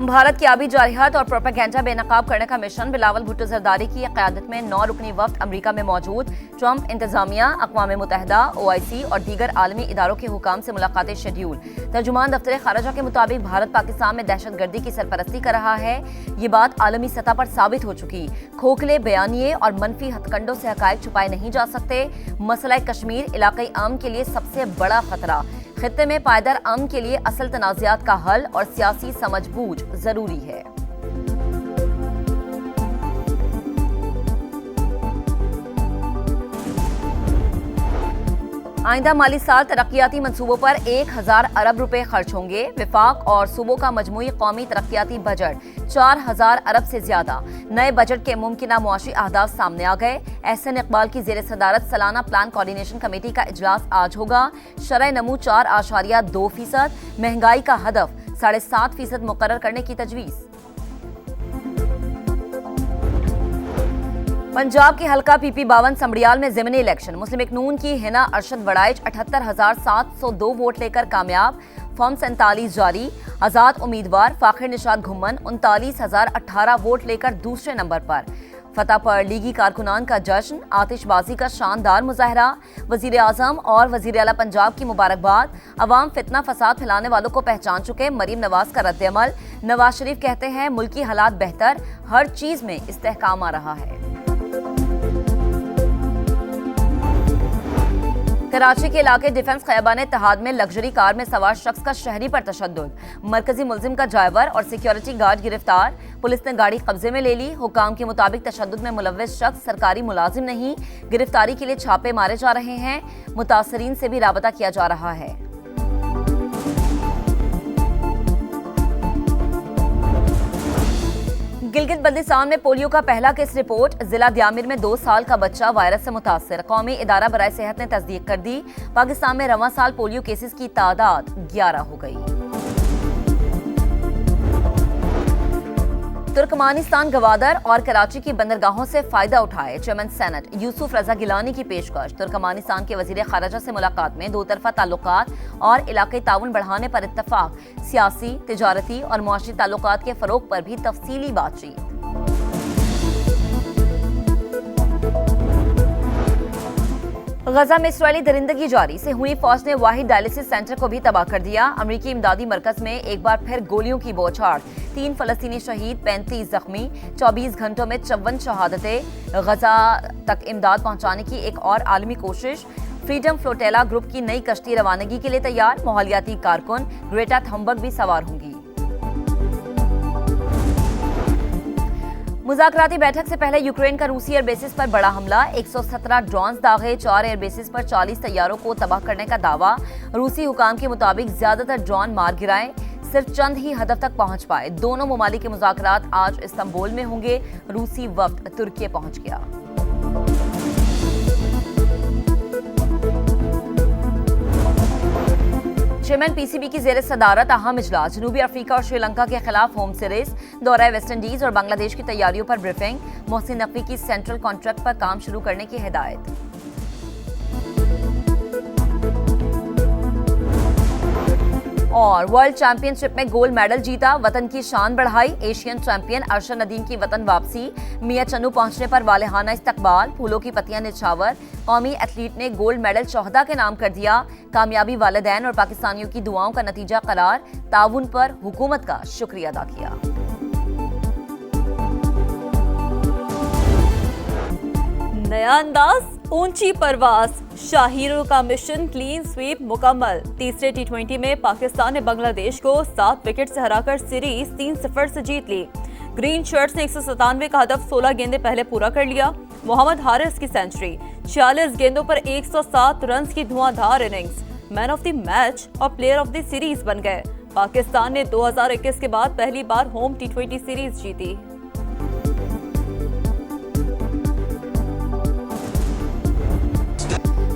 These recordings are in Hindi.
भारत की आबी जारहियत और प्रोपेगेंडा बेनकाब करने का मिशन बिलावल भुट्टो जरदारी की क़यादत में 9 रुकनी वफ्द अमरीका में मौजूद। ट्रंप इंतजामिया, अक़वाम मुत्तहिदा, OIC और दीगर आलमी इदारों के हुकाम से मुलाकातें शेड्यूल। तर्जुमान दफ्तर खारजा के मुताबिक भारत पाकिस्तान में दहशतगर्दी की सरपरस्ती कर रहा है। ये बात आलमी सतह पर साबित हो चुकी। खोखले बयानिए और मनफी हथकंडों से हकायक छुपाए नहीं जा सकते। मसला कश्मीर इलाक़ाई अमन के लिए सबसे बड़ा खतरा। खित्ते में पायदार अमन के लिए असल तनाज़ात का हल और सियासी समझबूझ जरूरी है। आइंदा माली साल तरक्याती मंसूबों पर 1000 अरब रुपए खर्च होंगे। विफाक और सूबों का मजमूई कौमी तरक्याती बजट 4000 अरब से ज्यादा। नए बजट के मुमकिना मुआशी अहदाफ सामने आ गए। एहसन इकबाल की जेर सदारत सालाना प्लान कोऑर्डिनेशन कमेटी का इजलास आज होगा। शरह नमू 4.2%, महंगाई का हदफ 7.5% मुकर्रर करने की तजवीज़। पंजाब के हल्का PP 52 समड़ियाल में ज़िमनी इलेक्शन। मुस्लिम लीग नून की हिना अरशद वड़ाइच 78,702 वोट लेकर कामयाब। फॉर्म 47 जारी। आजाद उम्मीदवार फाखिर निशाद घुम्मन 39,018 वोट लेकर दूसरे नंबर पर। फतह पर लीगी कारकुनान का जश्न, आतिशबाजी का शानदार मुजाहरा। वजीर आजम और वजीर आला पंजाब की मुबारकबाद। अवाम फितना फसाद फैलाने वालों को पहचान चुके। मरीम नवाज का रद्द-ए-अमल। नवाज शरीफ कहते हैं मुल्की हालात बेहतर, हर चीज में इस्तेहकाम आ रहा है। कराची के इलाके डिफेंस खैबान इत्तेहाद में लग्जरी कार में सवार शख्स का शहरी पर तशद्दुद। मरकजी मुलजिम का ड्राइवर और सिक्योरिटी गार्ड गिरफ्तार। पुलिस ने गाड़ी कब्जे में ले ली। हुकाम के मुताबिक तशद्दुद में मुलव्विस शख्स सरकारी मुलाजिम नहीं। गिरफ्तारी के लिए छापे मारे जा रहे हैं। मुतासरीन से भी राबता किया जा रहा है। गिलगित बल्तिस्तान में पोलियो का पहला केस रिपोर्ट। जिला द्यामिर में 2 साल का बच्चा वायरस से मुतासर। कौमी इदारा बराए सेहत ने तस्दीक कर दी। पाकिस्तान में रवां साल पोलियो केसेस की तादाद 11 हो गई। तुर्कमानिस्तान गवादर और कराची की बंदरगाहों से फायदा उठाए। चेयरमैन सेनेट यूसुफ रजा गिलानी की पेशकश। तुर्कमानिस्तान के वजीर खारजा से मुलाकात में 2 तरफा ताल्लुकात और इलाकाई ताउन बढ़ाने पर इत्तफाक। सियासी, तिजारती और मुआशी ताल्लुकात के फरोग पर भी तफसीली बातचीत। गजा में इसराइली दरिंदगी जारी। से हुई फौज ने वाहिद डायलिसिस सेंटर को भी तबाह कर दिया। अमरीकी इमदादी मरकज में एक बार फिर गोलियों की बौछार। 3 फलस्तीनी शहीद, 35 जख्मी। 24 घंटों में 54 शहादतें। गजा तक इमदाद पहुंचाने की एक और आलमी कोशिश। फ्रीडम फ्लोटेला ग्रुप की नई कश्ती रवानगी के लिए तैयार। माहौलियाती कारकुन ग्रेटा थम्बर्ग भी सवार होंगी। मुज़ाकराती बैठक से पहले यूक्रेन का रूसी एयरबेसिस पर बड़ा हमला। 117 ड्रोन्स दागे। 4 एयरबेसिस पर 40 तैयारों को तबाह करने का दावा। रूसी हुकाम के मुताबिक ज्यादातर ड्रोन मार गिराए। सिर्फ चंद ही हदफ तक पहुंच पाए। दोनों ममालिक के मुज़ाकरात आज इस्तांबुल में होंगे। रूसी वफ्द तुर्की पहुंच गया। चेयरमैन PCB की जेर सदारत अहम इजलास। जनूबी अफ्रीका और श्रीलंका के खिलाफ होम सीरीज। दौरा वेस्ट इंडीज और बांग्लादेश की तैयारियों पर ब्रीफिंग। मोहसिन नकवी की सेंट्रल कॉन्ट्रैक्ट पर काम शुरू करने की हिदायत। और वर्ल्ड चैंपियनशिप में गोल्ड मेडल जीता, वतन की शान बढ़ाई। एशियन चैंपियन अरशद नदीम की वतन वापसी। मियां चन्नू पहुंचने पर वालेहाना इस्तकबाल। फूलों की पत्तियां निछावर। कौमी एथलीट ने गोल्ड मेडल शोहदा के नाम कर दिया। कामयाबी वालिदैन और पाकिस्तानियों की दुआओं का नतीजा करार। ताउन पर हुकूमत का शुक्रिया अदा किया। नया अंदाज, ऊंची परवाज। शाहीरों का मिशन क्लीन स्वीप मुकम्मल। तीसरे T20 में पाकिस्तान ने बांग्लादेश को 7 विकेट से हराकर सीरीज 3-0 से जीत ली। ग्रीन शर्ट्स ने 197 का हदफ 16 गेंदे पहले पूरा कर लिया। मोहम्मद हारिस की सेंचुरी। 46 गेंदों पर 107 रन की धुआंधार innings. Man of the match और प्लेयर ऑफ द सीरीज बन गए। पाकिस्तान ने 2021 के बाद पहली बार होम T20 सीरीज जीती।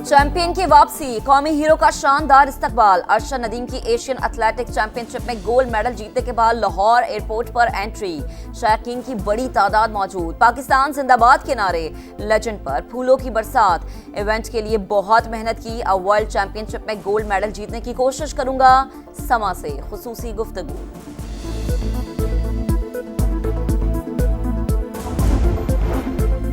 चैंपियन की वापसी, कौमी हीरो का शानदार इस्तकबाल। अरशद नदीम की एशियन एथलेटिक्स चैंपियनशिप में गोल्ड मेडल जीतने के बाद लाहौर एयरपोर्ट पर एंट्री। शायकीन की बड़ी तादाद मौजूद। पाकिस्तान जिंदाबाद के नारे। लेजेंड पर फूलों की बरसात। इवेंट के लिए बहुत मेहनत की। अब वर्ल्ड चैंपियनशिप में गोल्ड मेडल जीतने की कोशिश करूंगा। समा से खुसूसी गुफ्तगू।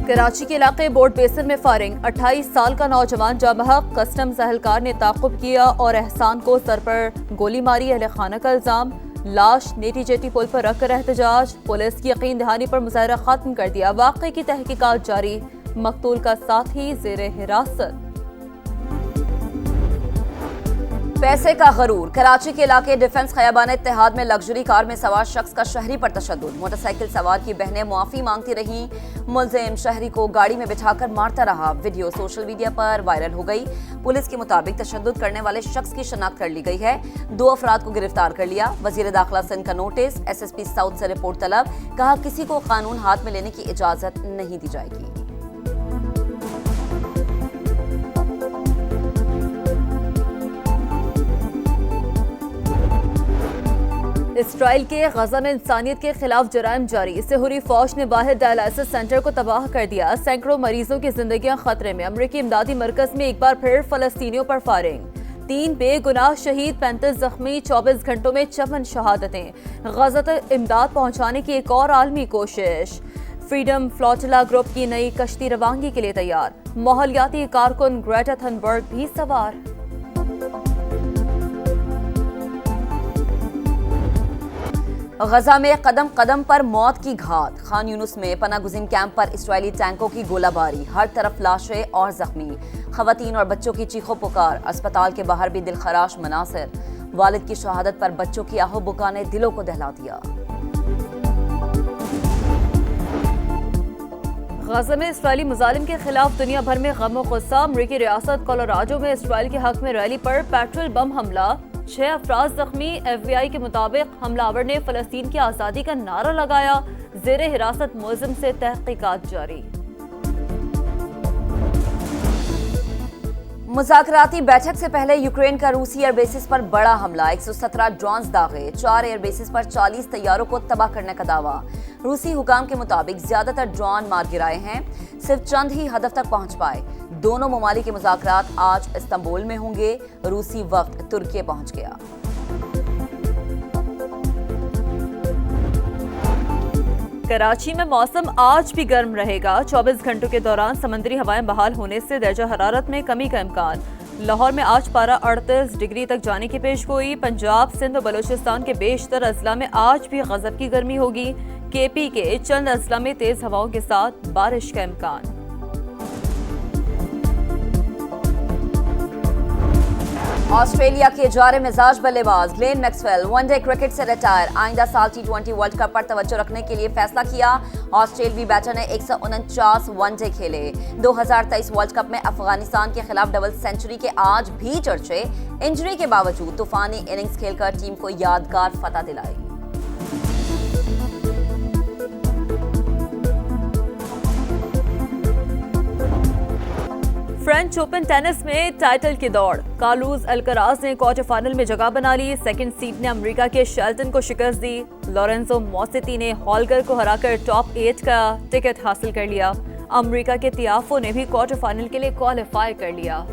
कराची के इलाके बोर्ड बेसन में फायरिंग, 28 साल का नौजवान जामहक कस्टम्स एहलकार ने ताक़ुब किया और एहसान को सर पर गोली मारी। अहले खाना का इल्जाम, लाश नेटी जेटी पुल पर रखकर एहतजाज, पुलिस की यकीन दहानी पर मुजाहरा खत्म कर दिया। वाक़े की तहकीकात जारी, मकतूल का साथी ज़ेरे हिरासत। पैसे का गरूर, कराची के इलाके डिफेंस खयाबान इत्तेहाद में लग्जरी कार में सवार शख्स का शहरी पर तशद्दुद, मोटरसाइकिल सवार की बहनें मुआफी मांगती रहीं, मुलजिम शहरी को गाड़ी में बिठाकर मारता रहा। वीडियो सोशल मीडिया पर वायरल हो गई। पुलिस के मुताबिक तशद्दुद करने वाले शख्स की शनाख्त कर ली गई है। 2 अफराद को गिरफ्तार कर लिया। वजीर दाखिला सिंध का नोटिस, SSP साउथ से रिपोर्ट तलब, कहा किसी को कानून हाथ में लेने की इजाजत नहीं दी जाएगी। इसराइल के गजा में इंसानियत के खिलाफ जराइम जारी, सिहुरी फौज ने वाहिद डायलिसिस सेंटर को तबाह कर दिया। सैकड़ों मरीजों की जिंदगियां खतरे में। अमरीकी इमदादी मरकज में एक बार फिर फलस्तीनियों पर फायरिंग, 3 बेगुनाह शहीद, 35 जख्मी, 24 घंटों में 54 शहादतें। गजा तक इमदाद पहुंचाने की एक और आलमी कोशिश। फ्रीडम फ्लोटिला ग्रुप की नई कश्ती रवानगी के लिए तैयार, माहौलियाती कारकुन ग्रेटा थनबर्ग भी सवार। गजा में कदम कदम पर मौत की घात, खान यूनुस में पनाह गुज़ीन कैंप पर इस्राएली टैंकों की गोलाबारी, हर तरफ लाशें और जख्मी, खवातीन और बच्चों की चीखों पुकार, अस्पताल के बाहर भी दिलखराश मनासिर। वालिद की शहादत पर बच्चों की आहो बुका ने दिलों को दहला दिया। गजा में इसराइली मुजालिम के खिलाफ दुनिया भर में गम और गुस्सा। अमरीकी रियासत कोलोराडो में इसराइल के हक में रैली पर पेट्रोल बम हमला, 6 अफराद जख्मी। FBI के मुताबिक हमलावर ने फलस्तीन की आज़ादी का नारा लगाया। ज़ेरे हिरासत मुलजिम से तहकीकात जारी। मुज़ाकराती बैठक से पहले यूक्रेन का रूसी एयरबेसिस पर बड़ा हमला, 117 ड्रोन्स दागे, 4 एयरबेसिस पर 40 तैयारों को तबाह करने का दावा। रूसी हुकाम के मुताबिक ज्यादातर ड्रोन मार गिराए हैं, सिर्फ चंद ही हदफ तक पहुंच पाए। दोनों ममालिक के मुज़ाकरात आज इस्तांबुल में होंगे। रूसी वक्त तुर्की पहुंच गया। कराची में मौसम आज भी गर्म रहेगा। 24 घंटों के दौरान समुद्री हवाएं बहाल होने से दर्जा हरारत में कमी का इम्कान। लाहौर में आज पारा 38 डिग्री तक जाने की पेशगोई। पंजाब, सिंध और बलूचिस्तान के बेशतर अजला में आज भी गजब की गर्मी होगी। KP के चंद अजला में तेज हवाओं के साथ बारिश का इम्कान। ऑस्ट्रेलिया के जारे मिजाज बल्लेबाज ग्लेन मैक्सवेल वनडे क्रिकेट से रिटायर, आइंदा साल T20 वर्ल्ड कप पर तवज्जो रखने के लिए फैसला किया। ऑस्ट्रेलियावी बैटर ने 149 वनडे खेले। 2023 वर्ल्ड कप में अफगानिस्तान के खिलाफ डबल सेंचुरी के आज भी चर्चे। इंजरी के बावजूद तूफानी इनिंग्स खेलकर टीम को यादगार फतह दिलाई। फ्रेंच ओपन टेनिस में टाइटल की दौड़, कार्लोस अल्कराज ने क्वार्टर फाइनल में जगह बना ली। सेकंड सीड ने अमेरिका के शेल्टन को शिकस्त दी। लोरेंजो मौसेती ने हॉलगर को हराकर टॉप 8 का टिकट हासिल कर लिया। अमेरिका के तियाफो ने भी क्वार्टर फाइनल के लिए क्वालिफाई कर लिया।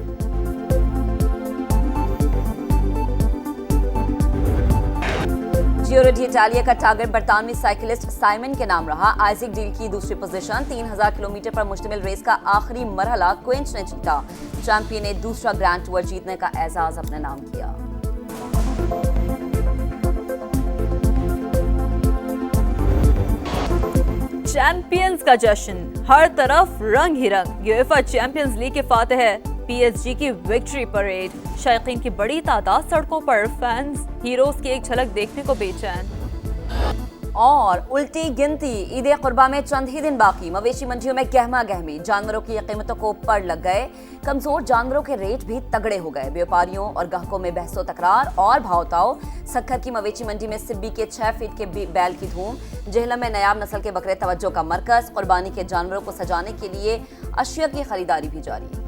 जियो इटालिया का टारगेट बरतानवी साइकिलिस्ट साइमन के नाम रहा। आइजैक डील की दूसरी पोजीशन। 3000 किलोमीटर पर मुश्तमिल रेस का आखिरी मरहला क्विंच ने जीता। चैंपियन ने दूसरा ग्रैंड टूर जीतने का एजाज अपने नाम किया। चैंपियंस का जश्न, हर तरफ रंग ही रंग। यूएफा चैंपियंस लीग के फातिह PSG की विक्ट्री परेड, शायकीन की बड़ी तादाद सड़कों पर, फैंस हीरोज की एक झलक देखने को बेचैन। और उल्टी गिनती, ईद कुर्बा में चंद ही दिन बाकी। मवेशी मंडियों में गहमा गहमी, जानवरों की कीमतों को पड़ लग गए। कमजोर जानवरों के रेट भी तगड़े हो गए। व्यापारियों और ग्राहकों में बहसो तकरार और भावताव। सक्खर की मवेशी मंडी में सिब्बी के 6 फीट के बैल की धूम। जेहलम में नयाब नस्ल के बकरे तवज्जो का मरकज। कुर्बानी के जानवरों को सजाने के लिए अशिया की खरीदारी भी जारी।